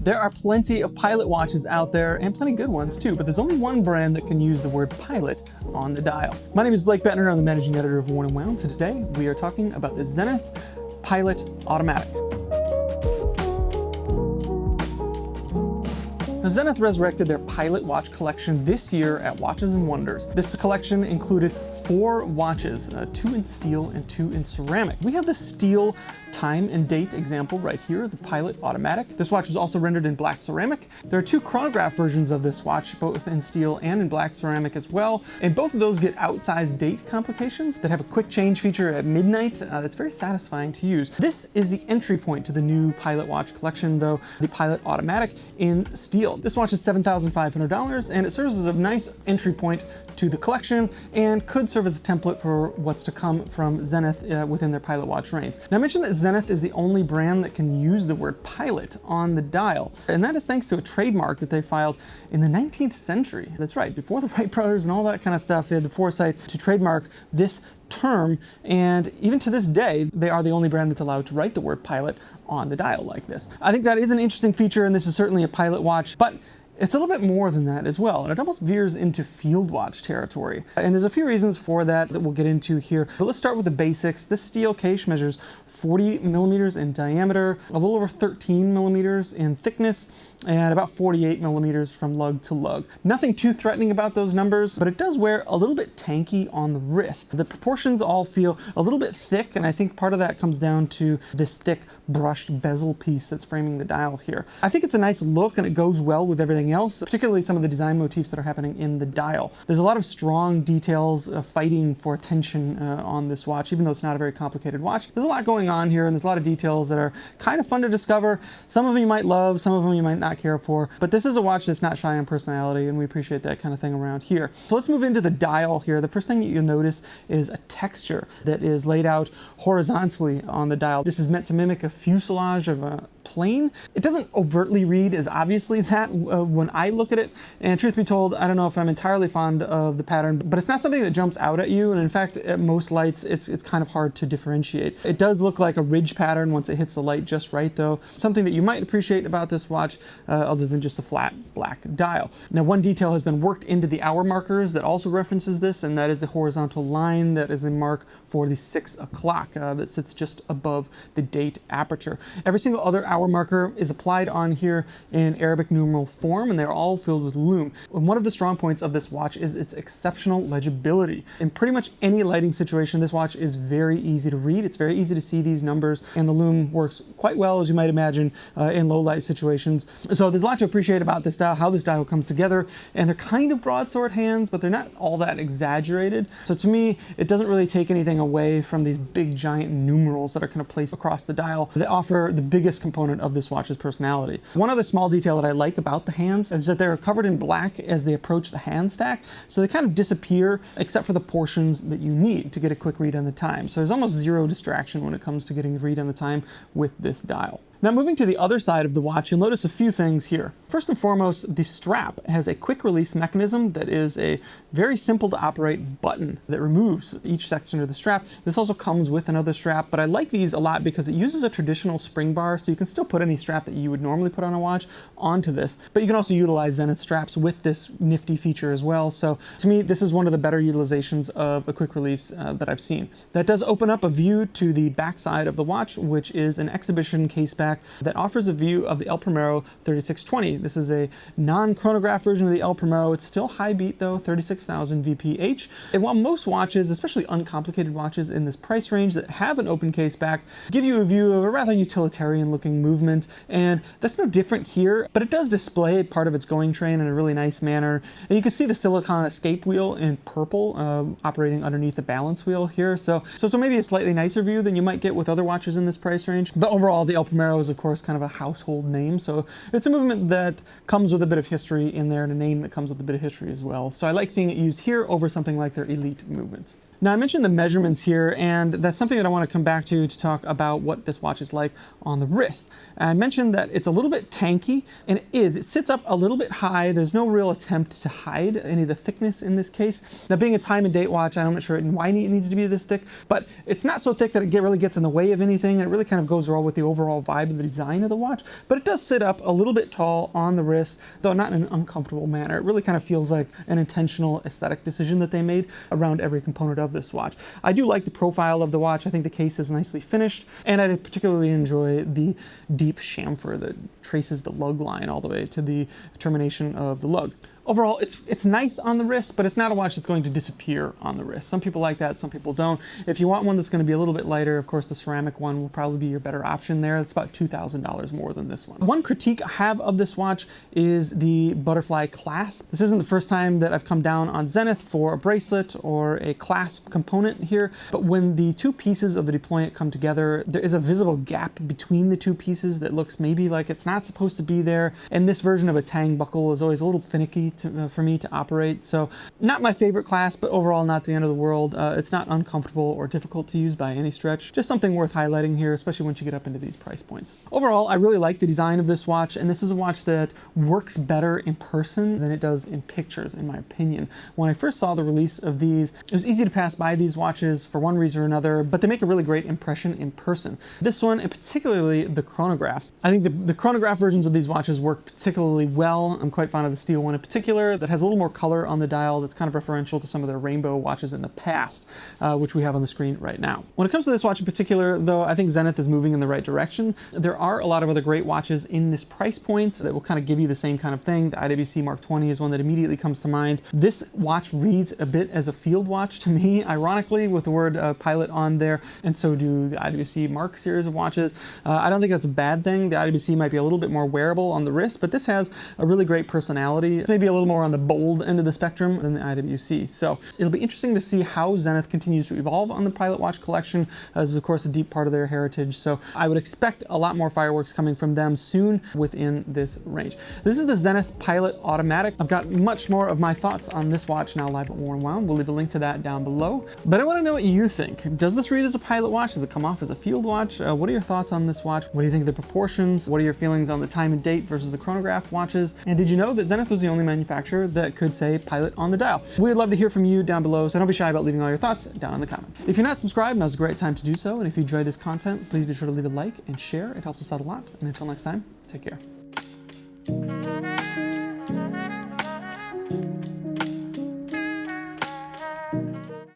There are plenty of Pilot watches out there, and plenty good ones too, but there's only one brand that can use the word Pilot on the dial. My name is Blake Bettner, I'm the managing editor of Worn & Wound, so today we are talking about the Zenith Pilot Automatic. Now, Zenith resurrected their Pilot watch collection this year at Watches and Wonders. This collection included 4 watches, 2 in steel and 2 in ceramic. We have the steel time and date example right here, the Pilot Automatic. This watch was also rendered in black ceramic. There are 2 chronograph versions of this watch, both in steel and in black ceramic as well. And both of those get outsized date complications that have a quick change feature at midnight that's very satisfying to use. This is the entry point to the new Pilot watch collection though, the Pilot Automatic in steel. This watch is $7,500 and it serves as a nice entry point to the collection and could serve as a template for what's to come from Zenith within their Pilot watch range. Now I mentioned that Zenith is the only brand that can use the word Pilot on the dial, and that is thanks to a trademark that they filed in the 19th century. That's right, before the Wright brothers and all that kind of stuff, they had the foresight to trademark this term, and even to this day, they are the only brand that's allowed to write the word Pilot on the dial like this. I think that is an interesting feature, and this is certainly a Pilot watch, but it's a little bit more than that as well, and it almost veers into field watch territory. And there's a few reasons for that we'll get into here. But let's start with the basics. This steel case measures 40 millimeters in diameter, a little over 13 millimeters in thickness, and about 48 millimeters from lug to lug. Nothing too threatening about those numbers, but it does wear a little bit tanky on the wrist. The proportions all feel a little bit thick, and I think part of that comes down to this thick brushed bezel piece that's framing the dial here. I think it's a nice look and it goes well with everything else, particularly some of the design motifs that are happening in the dial. There's a lot of strong details fighting for attention on this watch, even though it's not a very complicated watch. There's a lot going on here and there's a lot of details that are kind of fun to discover. Some of them you might love, some of them you might not care for, but this is a watch that's not shy on personality, and we appreciate that kind of thing around here. So let's move into the dial here. The first thing that you'll notice is a texture that is laid out horizontally on the dial. This is meant to mimic a fuselage of a plane. It doesn't overtly read as obviously that when I look at it, and truth be told, I don't know if I'm entirely fond of the pattern, but it's not something that jumps out at you, and in fact at most lights it's kind of hard to differentiate. It does look like a ridge pattern once it hits the light just right though, something that you might appreciate about this watch other than just a flat black dial. Now one detail has been worked into the hour markers that also references this, and that is the horizontal line that is the mark for the 6 o'clock that sits just above the date aperture. Every single other hour marker is applied on here in Arabic numeral form, and they're all filled with lume. And one of the strong points of this watch is its exceptional legibility. In pretty much any lighting situation, this watch is very easy to read. It's very easy to see these numbers, and the lume works quite well, as you might imagine, in low light situations. So there's a lot to appreciate about this dial, how this dial comes together, and they're kind of broadsword hands, but they're not all that exaggerated. So to me, it doesn't really take anything away from these big giant numerals that are kind of placed across the dial that offer the biggest component of this watch's personality. One other small detail that I like about the hands is that they're covered in black as they approach the hand stack, so they kind of disappear except for the portions that you need to get a quick read on the time. So there's almost zero distraction when it comes to getting a read on the time with this dial. Now moving to the other side of the watch, you'll notice a few things here. First and foremost, the strap has a quick release mechanism that is a very simple to operate button that removes each section of the strap. This also comes with another strap, but I like these a lot because it uses a traditional spring bar, so you can still put any strap that you would normally put on a watch onto this, but you can also utilize Zenith straps with this nifty feature as well. So to me, this is one of the better utilizations of a quick release that I've seen. That does open up a view to the back side of the watch, which is an exhibition case back that offers a view of the El Primero 3620. This is a non-chronograph version of the El Primero. It's still high beat though, 36,000 VPH. And while most watches, especially uncomplicated watches in this price range that have an open case back, give you a view of a rather utilitarian looking movement, and that's no different here, but it does display part of its going train in a really nice manner. And you can see the silicon escape wheel in purple operating underneath the balance wheel here. So it's maybe a slightly nicer view than you might get with other watches in this price range. But overall, the El Primero is of course kind of a household name, so it's a movement that comes with a bit of history in there and a name that comes with a bit of history as well. So I like seeing it used here over something like their elite movements. Now I mentioned the measurements here, and that's something that I want to come back to talk about what this watch is like on the wrist. I mentioned that it's a little bit tanky, and it is. It sits up a little bit high. There's no real attempt to hide any of the thickness in this case. Now being a time and date watch, I'm not sure why it needs to be this thick, but it's not so thick that it really gets in the way of anything. It really kind of goes well with the overall vibe of the design of the watch, but it does sit up a little bit tall on the wrist, though not in an uncomfortable manner. It really kind of feels like an intentional aesthetic decision that they made around every component of this watch. I do like the profile of the watch. I think the case is nicely finished, and I particularly enjoy the deep chamfer that traces the lug line all the way to the termination of the lug. Overall, it's nice on the wrist, but it's not a watch that's going to disappear on the wrist. Some people like that, some people don't. If you want one that's going to be a little bit lighter, of course, the ceramic one will probably be your better option there. It's about $2,000 more than this one. One critique I have of this watch is the butterfly clasp. This isn't the first time that I've come down on Zenith for a bracelet or a clasp component here, but when the two pieces of the deployment come together, there is a visible gap between the two pieces that looks maybe like it's not supposed to be there. And this version of a tang buckle is always a little finicky for me to operate. So not my favorite clasp, but overall not the end of the world. It's not uncomfortable or difficult to use by any stretch. Just something worth highlighting here, especially once you get up into these price points. Overall, I really like the design of this watch, and this is a watch that works better in person than it does in pictures, in my opinion. When I first saw the release of these, it was easy to pass by these watches for one reason or another, but they make a really great impression in person. This one, and particularly the chronographs. I think the chronograph versions of these watches work particularly well. I'm quite fond of the steel one in particular, that has a little more color on the dial that's kind of referential to some of their rainbow watches in the past, which we have on the screen right now. When it comes to this watch in particular, though, I think Zenith is moving in the right direction. There are a lot of other great watches in this price point that will kind of give you the same kind of thing. The IWC Mark 20 is one that immediately comes to mind. This watch reads a bit as a field watch to me, ironically, with the word pilot on there, and so do the IWC Mark series of watches. I don't think that's a bad thing. The IWC might be a little bit more wearable on the wrist, but this has a really great personality. Maybe a little more on the bold end of the spectrum than the IWC. So it'll be interesting to see how Zenith continues to evolve on the Pilot Watch collection. This is of course a deep part of their heritage. So I would expect a lot more fireworks coming from them soon within this range. This is the Zenith Pilot Automatic. I've got much more of my thoughts on this watch now live at War and Wound. We'll leave a link to that down below. But I want to know what you think. Does this read as a pilot watch? Does it come off as a field watch? What are your thoughts on this watch? What do you think of the proportions? What are your feelings on the time and date versus the chronograph watches? And did you know that Zenith was the only manufacturer that could say pilot on the dial? We'd love to hear from you down below, so don't be shy about leaving all your thoughts down in the comments. If you're not subscribed, now's a great time to do so, and if you enjoyed this content, please be sure to leave a like and share. It helps us out a lot, and until next time, take care.